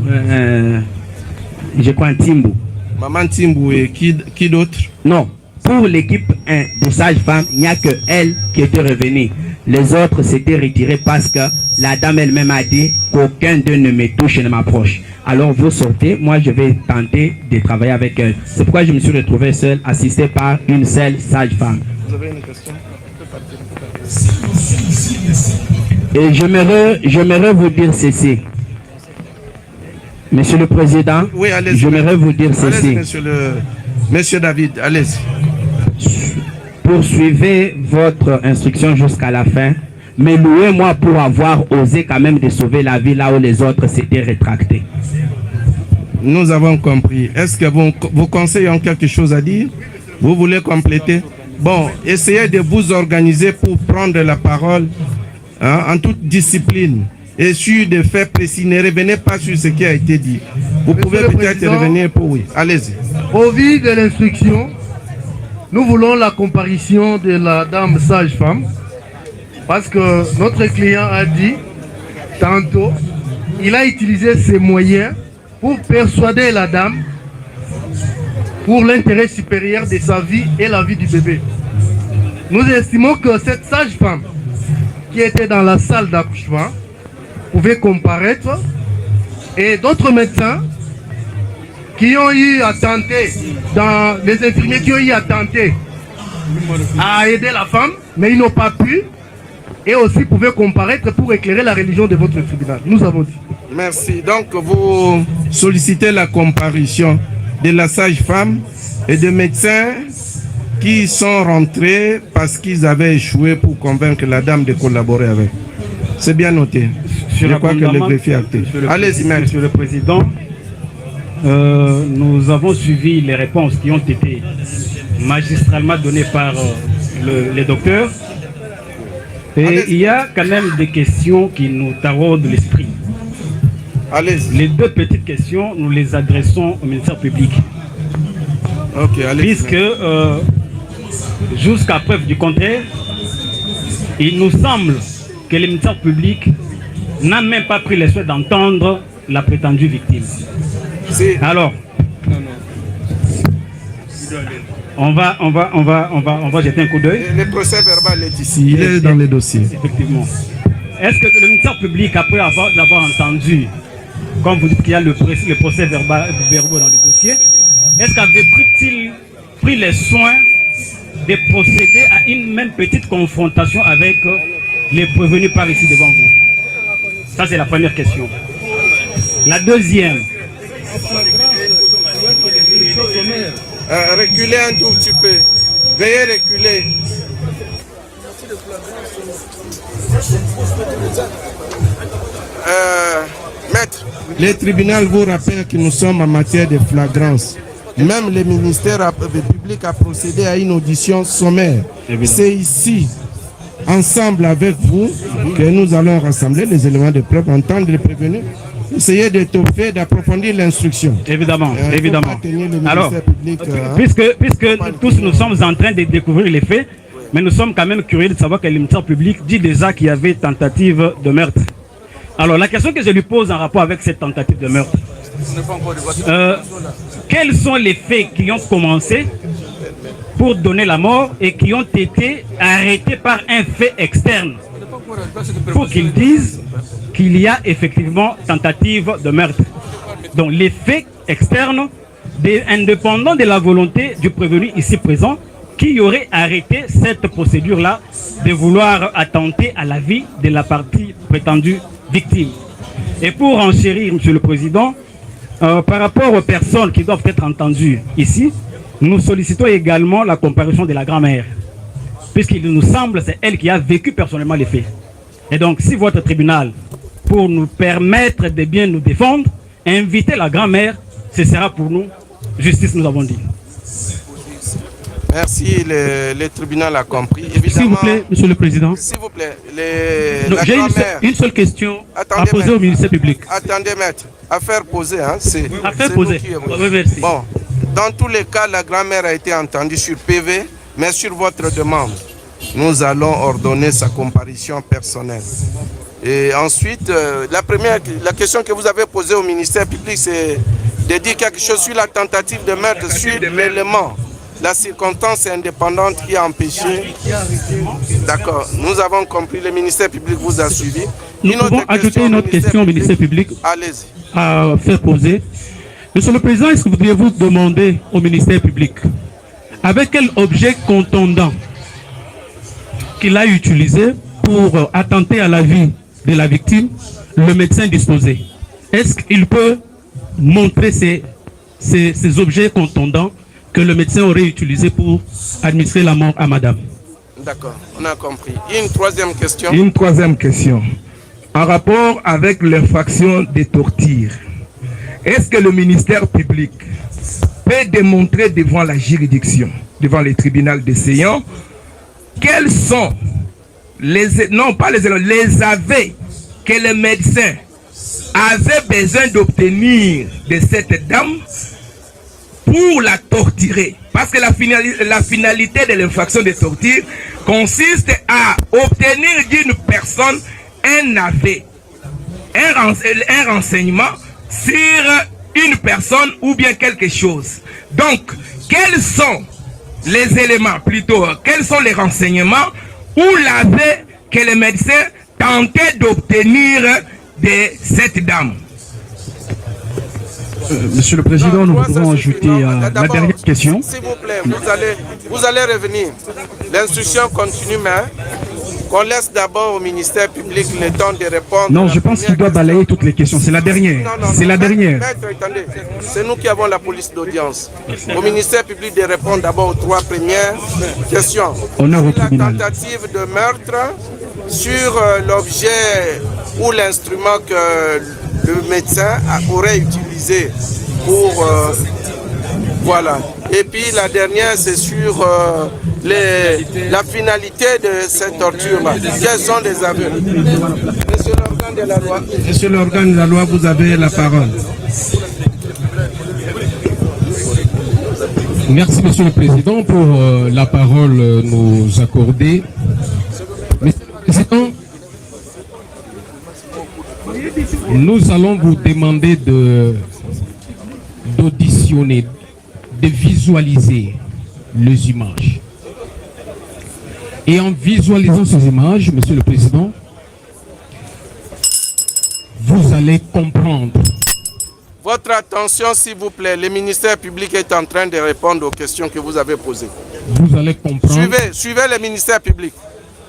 Je crois Timbo. Maman Timbo et qui d'autre? Non, pour l'équipe 1 de sage-femme, il n'y a que elle qui était revenue. Les autres s'étaient retirés parce que la dame elle-même a dit qu'aucun d'eux ne me touche et ne m'approche. Alors vous sortez, moi je vais tenter de travailler avec elle. C'est pourquoi je me suis retrouvé seul, assisté par une seule sage-femme. Vous avez une question? Et j'aimerais vous dire ceci. Monsieur le Président, oui, allez-y. J'aimerais vous dire ceci. Monsieur David, allez-y. Poursuivez votre instruction jusqu'à la fin, mais louez-moi pour avoir osé quand même de sauver la vie là où les autres s'étaient rétractés. Nous avons compris. Est-ce que vos conseils ont quelque chose à dire? Vous voulez compléter? Bon, essayez de vous organiser pour prendre la parole en toute discipline et sur des faits précis. Ne revenez pas sur ce qui a été dit. Vous pouvez peut-être revenir pour oui. Allez-y. Au vu de l'instruction, nous voulons la comparution de la dame sage-femme parce que notre client a dit tantôt, il a utilisé ses moyens pour persuader la dame pour l'intérêt supérieur de sa vie et la vie du bébé. Nous estimons que cette sage-femme qui était dans la salle d'accouchement pouvait comparaître et d'autres médecins qui ont eu à tenter, les infirmiers qui ont eu à tenter à aider la femme, mais ils n'ont pas pu, et aussi pouvaient comparaître pour éclairer la religion de votre tribunal. Nous avons dit. Merci. Donc vous sollicitez la comparution de la sage-femme et des médecins qui sont rentrés parce qu'ils avaient échoué pour convaincre la dame de collaborer avec. C'est bien noté. Je crois que le greffier a acté. Allez-y, Monsieur le Président, nous avons suivi les réponses qui ont été magistralement données par les docteurs. Et il y a quand même des questions qui nous taraudent l'esprit. Les deux petites questions, nous les adressons au ministère public. Puisque, jusqu'à preuve du contraire, il nous semble que le ministère public n'a même pas pris le soin d'entendre la prétendue victime. Alors, On va jeter un coup d'œil. Le procès verbal est ici. Il est dans les dossiers. Effectivement. Est-ce que le ministère public, après l'avoir entendu, comme vous dites qu'il y a le procès verbal dans les dossiers, est-ce qu'avait-il pris les soins de procéder à une même petite confrontation avec les prévenus par ici devant vous? Ça, c'est la première question. La deuxième. Reculez un tout petit peu. Veuillez reculer. Maître, le tribunal vous rappelle que nous sommes en matière de flagrance. Même le ministère public a procédé à une audition sommaire. C'est ici, ensemble avec vous, que nous allons rassembler les éléments de preuve, entendre les prévenus, essayer d'étoffer, d'approfondir l'instruction. Évidemment, évidemment. Alors, puisque tous nous sommes en train de découvrir les faits, mais nous sommes quand même curieux de savoir que le ministère public dit déjà qu'il y avait tentative de meurtre. Alors, la question que je lui pose en rapport avec cette tentative de meurtre, quels sont les faits qui ont commencé pour donner la mort et qui ont été arrêtés par un fait externe pour qu'ils disent qu'il y a effectivement tentative de meurtre? Donc, les faits externes, indépendants de la volonté du prévenu ici présent, qui aurait arrêté cette procédure-là de vouloir attenter à la vie de la partie prétendue victime. Et pour enchérir, Monsieur le Président, par rapport aux personnes qui doivent être entendues ici, nous sollicitons également la comparution de la grand-mère, puisqu'il nous semble que c'est elle qui a vécu personnellement les faits. Et donc, si votre tribunal, pour nous permettre de bien nous défendre, invitez la grand-mère, ce sera pour nous justice, nous avons dit. Merci, le tribunal a compris. S'il vous plaît, Monsieur le Président. S'il vous plaît, j'ai une seule question à poser au ministère public. Attendez, maître. Affaire posée, hein. Affaire posée. Oui, merci. Bon, dans tous les cas, la grand-mère a été entendue sur PV, mais sur votre demande, nous allons ordonner sa comparution personnelle. Et ensuite, la question que vous avez posée au ministère public, c'est de dire quelque chose sur la tentative de meurtre, sur l'élément. La circonstance indépendante qui a empêché. D'accord, nous avons compris, le ministère public vous a suivi. Nous pouvons ajouter une autre question au ministère public à faire poser. Monsieur le Président, est-ce que vous pourriez-vous demander au ministère public avec quel objet contondant qu'il a utilisé pour attenter à la vie de la victime, le médecin disposé? Est-ce qu'il peut montrer ces objets contondants que le médecin aurait utilisé pour administrer la mort à madame? D'accord, on a compris. Une troisième question. Une troisième question. En rapport avec l'infraction des tortures, est-ce que le ministère public peut démontrer devant la juridiction, devant les tribunaux décéants, quels sont les aveux que le médecin avait besoin d'obtenir de cette dame pour la torturer? Parce que la finalité de l'infraction de torture consiste à obtenir d'une personne un aveu, un renseignement sur une personne ou bien quelque chose. Donc, quels sont les éléments, plutôt, quels sont les renseignements ou l'aveu que le médecin tentait d'obtenir de cette dame? Monsieur le Président, nous pouvons ajouter la dernière question. S'il vous plaît, vous allez revenir. L'instruction continue, mais qu'on laisse d'abord au ministère public le temps de répondre. Non, je pense qu'il doit balayer toutes les questions. C'est la dernière. C'est la dernière. Attendez, c'est nous qui avons la police d'audience. Au ministère public de répondre d'abord aux trois premières questions. Honneur au La tribunal. tentative de meurtre, sur l'objet ou l'instrument que le médecin aurait utilisé pour... voilà. Et puis la dernière, c'est sur la finalité de cette torture-là. Quels sont les aveux? Monsieur l'organe de la loi. Monsieur l'organe de la loi, vous avez la parole. Merci, Monsieur le Président, pour la parole nous accorder. Monsieur le Président, nous allons vous demander d'auditionner, de visualiser les images. Et en visualisant ces images, Monsieur le Président, vous allez comprendre. Votre attention, s'il vous plaît. Le ministère public est en train de répondre aux questions que vous avez posées. Vous allez comprendre. Suivez le ministère public.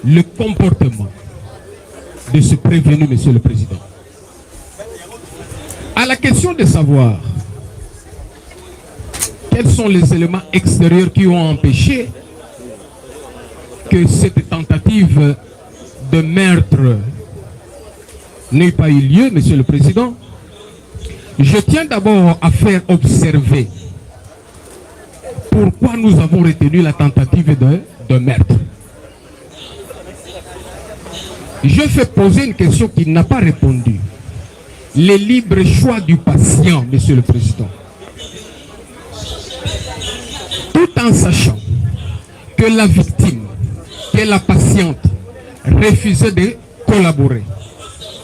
Le comportement de ce prévenu, Monsieur le Président. À la question de savoir quels sont les éléments extérieurs qui ont empêché que cette tentative de meurtre n'ait pas eu lieu, Monsieur le Président, je tiens d'abord à faire observer pourquoi nous avons retenu la tentative de meurtre. Je fais poser une question qui n'a pas répondu. Le libre choix du patient, Monsieur le Président. Tout en sachant que la victime, que la patiente, refusait de collaborer.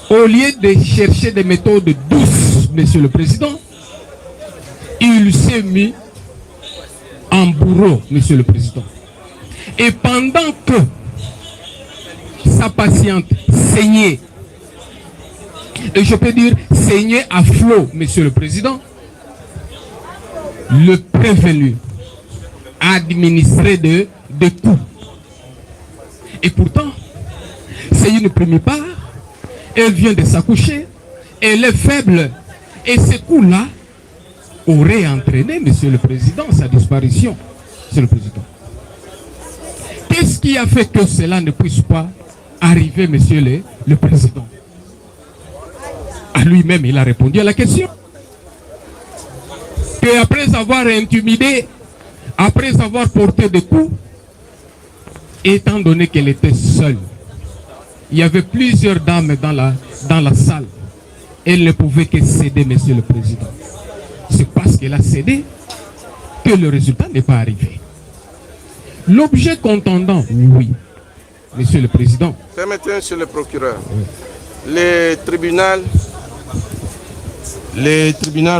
Au lieu de chercher des méthodes douces, Monsieur le Président, il s'est mis en bourreau, Monsieur le Président. Et pendant que sa patiente saignait, et je peux dire saignait à flot, Monsieur le Président, le prévenu a administré des coups. Et pourtant, c'est une première part, elle vient de s'accoucher, elle est faible, et ces coups-là auraient entraîné, Monsieur le Président, sa disparition, Monsieur le Président. Qu'est-ce qui a fait que cela ne puisse pas arriver, Monsieur le Président? À lui-même, il a répondu à la question. Que après avoir intimidé, après avoir porté des coups, étant donné qu'elle était seule, il y avait plusieurs dames dans la salle. Elle ne pouvait que céder, Monsieur le Président. C'est parce qu'elle a cédé que le résultat n'est pas arrivé. L'objet contendant, oui, Monsieur le Président. Permettez, Monsieur le procureur. Le tribunal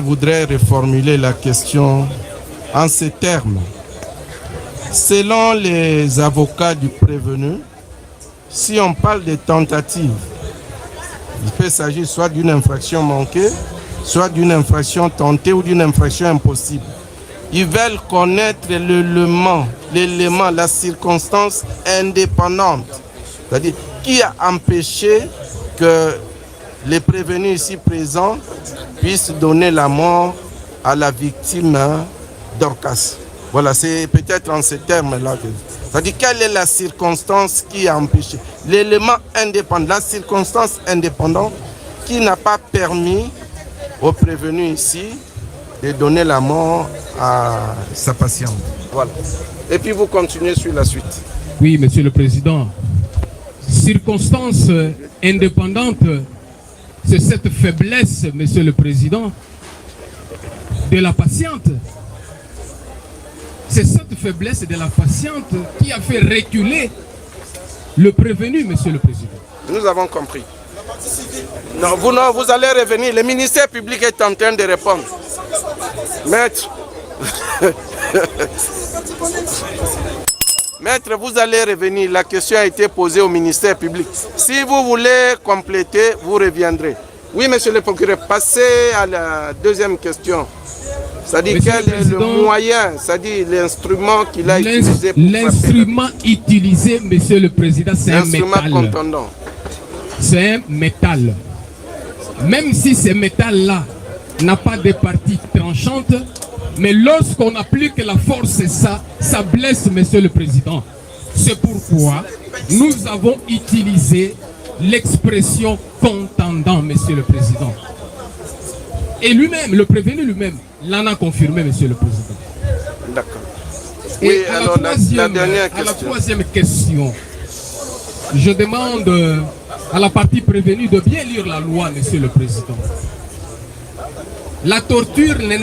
voudrait reformuler la question en ces termes. Selon les avocats du prévenu, si on parle de tentative, il peut s'agir soit d'une infraction manquée, soit d'une infraction tentée ou d'une infraction impossible. Ils veulent connaître l'élément, la circonstance indépendante. C'est-à-dire, qui a empêché que les prévenus ici présents puissent donner la mort à la victime Dorcas. Voilà, c'est peut-être en ces termes-là que... C'est-à-dire, quelle est la circonstance qui a empêché? L'élément indépendant, la circonstance indépendante qui n'a pas permis aux prévenus ici de donner la mort à sa patiente. Voilà. Et puis vous continuez sur la suite. Oui, Monsieur le Président. Circonstance indépendante, c'est cette faiblesse, Monsieur le Président, de la patiente. C'est cette faiblesse de la patiente qui a fait reculer le prévenu, Monsieur le Président. Nous avons compris. Non, vous allez revenir. Le ministère public est en train de répondre. Maître. Maître, vous allez revenir. La question a été posée au ministère public. Si vous voulez compléter, vous reviendrez. Oui, Monsieur le procureur, passez à la deuxième question. C'est-à-dire quel est le moyen, c'est-à-dire l'instrument qu'il a utilisé pour l'instrument utilisé, Monsieur le Président, c'est un métal. L'instrument contondant. C'est un métal. Même si ce métal-là n'a pas de parties tranchantes, mais lorsqu'on applique la force, ça blesse, Monsieur le Président. C'est pourquoi nous avons utilisé l'expression contendant, Monsieur le Président. Et lui-même, le prévenu lui-même, l'en a confirmé, Monsieur le Président. D'accord. Et oui, à alors la dernière question. À la troisième question, je demande à la partie prévenue de bien lire la loi, Monsieur le Président. La torture ne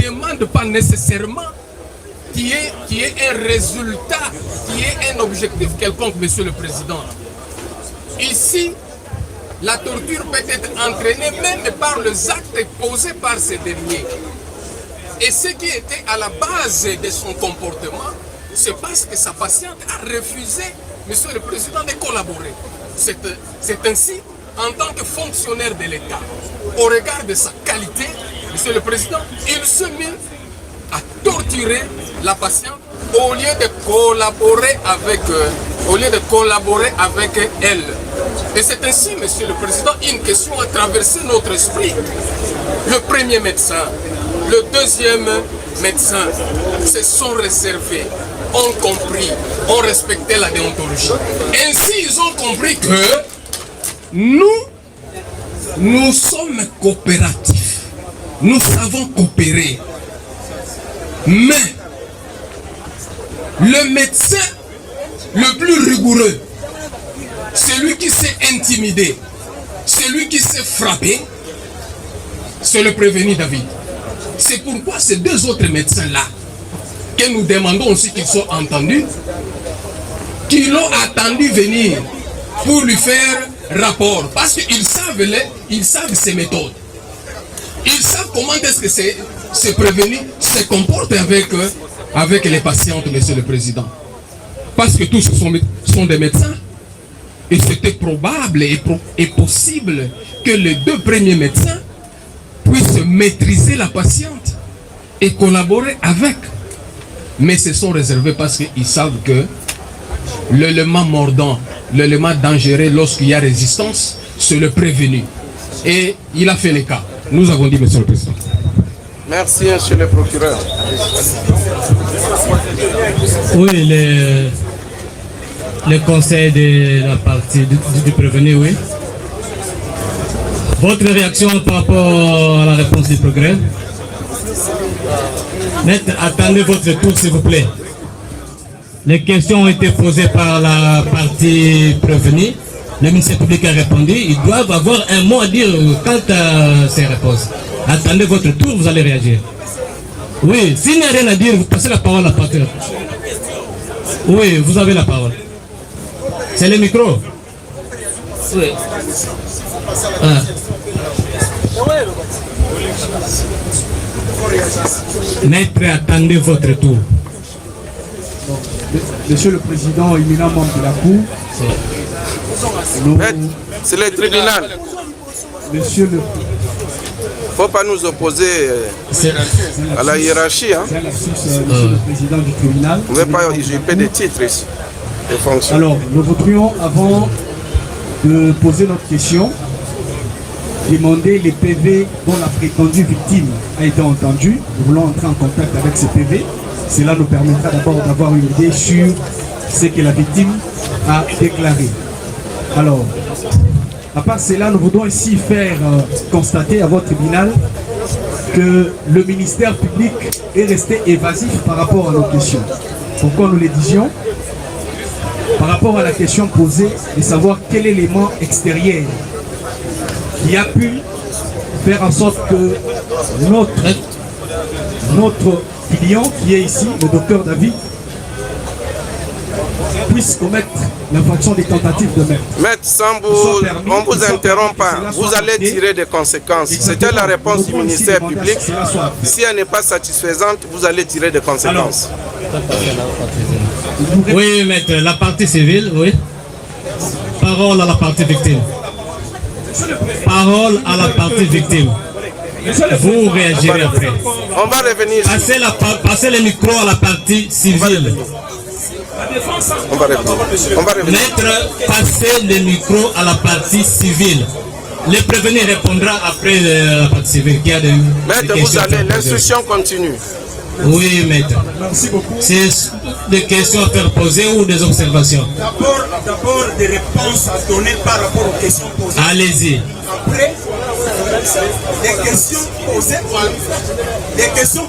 demande pas nécessairement qu'il y ait un résultat, qu'il y ait un objectif quelconque, Monsieur le Président. Ici, la torture peut être entraînée même par les actes posés par ces derniers. Et ce qui était à la base de son comportement, c'est parce que sa patiente a refusé, Monsieur le Président, de collaborer. C'est ainsi, en tant que fonctionnaire de l'État, au regard de sa qualité, Monsieur le Président, il se mit à torturer la patiente au lieu de collaborer avec elle. Et c'est ainsi, Monsieur le Président, une question a traversé notre esprit. Le premier médecin, le deuxième médecin se sont réservés, ont compris, ont respecté la déontologie. Ainsi, ils ont compris que nous sommes coopératifs. Nous savons coopérer. Mais le médecin le plus rigoureux, celui qui s'est intimidé, celui qui s'est frappé, c'est le prévenu David. C'est pourquoi ces deux autres médecins-là, que nous demandons aussi qu'ils soient entendus, qui l'ont attendu venir pour lui faire rapport. Parce qu'ils savent ses méthodes. Ils savent comment est-ce que ces prévenus se comportent avec les patientes, Monsieur le Président. Parce que tous sont des médecins. Et c'était probable et possible que les deux premiers médecins puissent maîtriser la patiente et collaborer avec. Mais se sont réservés parce qu'ils savent que l'élément mordant, l'élément dangereux lorsqu'il y a résistance, c'est le prévenu. Et il a fait le cas. Nous avons dit, Monsieur le Président. Merci, Monsieur le procureur. Oui, le conseil de la partie du prévenu, oui. Votre réaction par rapport à la réponse du progrès? Maître, attendez votre tour, s'il vous plaît. Les questions ont été posées par la partie prévenue. Le ministère public a répondu. Ils doivent avoir un mot à dire quant à ces réponses. Attendez votre tour, vous allez réagir. Oui, s'il n'y a rien à dire, vous passez la parole à la partie. Oui, vous avez la parole. C'est le micro. Oui. Ah. Maître, attendez votre tour. Monsieur le Président, éminent membre de la Cour, c'est le tribunal. Monsieur le... Il ne faut pas nous opposer à la hiérarchie. Hein. Monsieur le Président du tribunal. On ne veut pas usurper des titres ici, des fonctions. Alors, nous voudrions, avant de poser notre question, demander les PV dont la prétendue victime a été entendue. Nous voulons entrer en contact avec ces PV. Cela nous permettra d'abord d'avoir une idée sur ce que la victime a déclaré. Alors, à part cela, nous voudrons ici faire constater à votre tribunal que le ministère public est resté évasif par rapport à nos questions. Pourquoi nous les disions? Par rapport à la question posée de savoir quel élément extérieur qui a pu faire en sorte que notre client qui est ici, le docteur David, puisse commettre l'infraction des tentatives de meurtre. Maître, on ne vous interrompt pas, vous allez tirer des conséquences. C'était la réponse du ministère public. Si elle n'est pas satisfaisante, vous allez tirer des conséquences. Oui, maître, la partie civile, oui. Parole à la partie victime. Parole à la partie victime. Vous réagirez après. On va revenir. Passez le micro à la partie civile. On va revenir. Maître, passez le micro à la partie civile. Le prévenu répondra après la partie civile. Maître, vous allez, l'instruction continue. Oui, maître. Merci beaucoup. C'est des questions à faire poser ou des observations? D'abord des réponses à donner par rapport aux questions posées. Allez-y. Après, des questions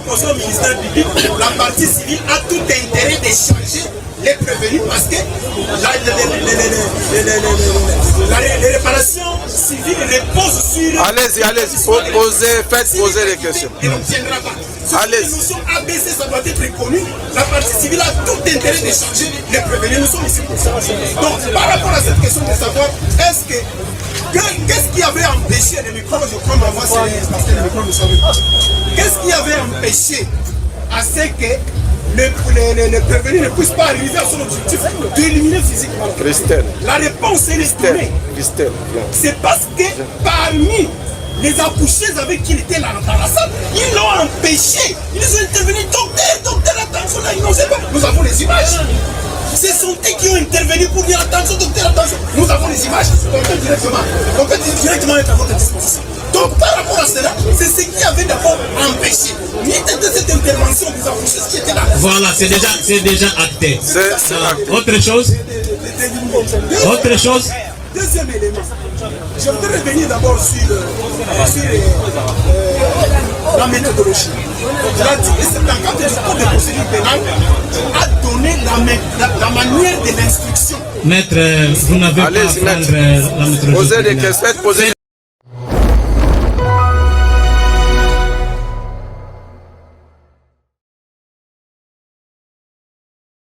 posées au ministère public. La partie civile a tout intérêt d'échanger les prévenus parce que les réparations civiles reposent sur... Allez-y, faites poser les questions. Et n'obtiendra pas. Allez. Une notion ABC, ça doit être connu. La partie civile a tout intérêt de changer les prévenus. Nous sommes ici pour ça. Donc, par rapport à cette question de savoir, qu'est-ce qui avait empêché les micros, je crois ma voix, c'est parce que les micros ne sont pas. Qu'est-ce qui avait empêché à ce que les prévenus ne puissent pas arriver à son objectif d'éliminer physiquement? Christelle. La réponse est retournée. Christelle. C'est parce que parmi les accouchés avec qui il était là dans la salle, ils l'ont empêché. Ils ont intervenu. Docteur, attention, là, ils n'osaient pas. Nous avons les images. C'est santé qui ont intervenu pour dire attention, docteur, attention. Nous avons les images. Donc directement être à votre disposition. Donc par rapport à cela, c'est ce qui avait d'abord empêché. De cette intervention des accouchés qui était là. Voilà, c'est déjà acté. Autre chose? Autre chose? Deuxième élément. Je voudrais revenir d'abord sur la méthodologie. L'article 54 du Code de procédure pénale a donné la manière de l'instruction. Maître, vous n'avez pas à prendre la méthodologie. Posez des questions, posez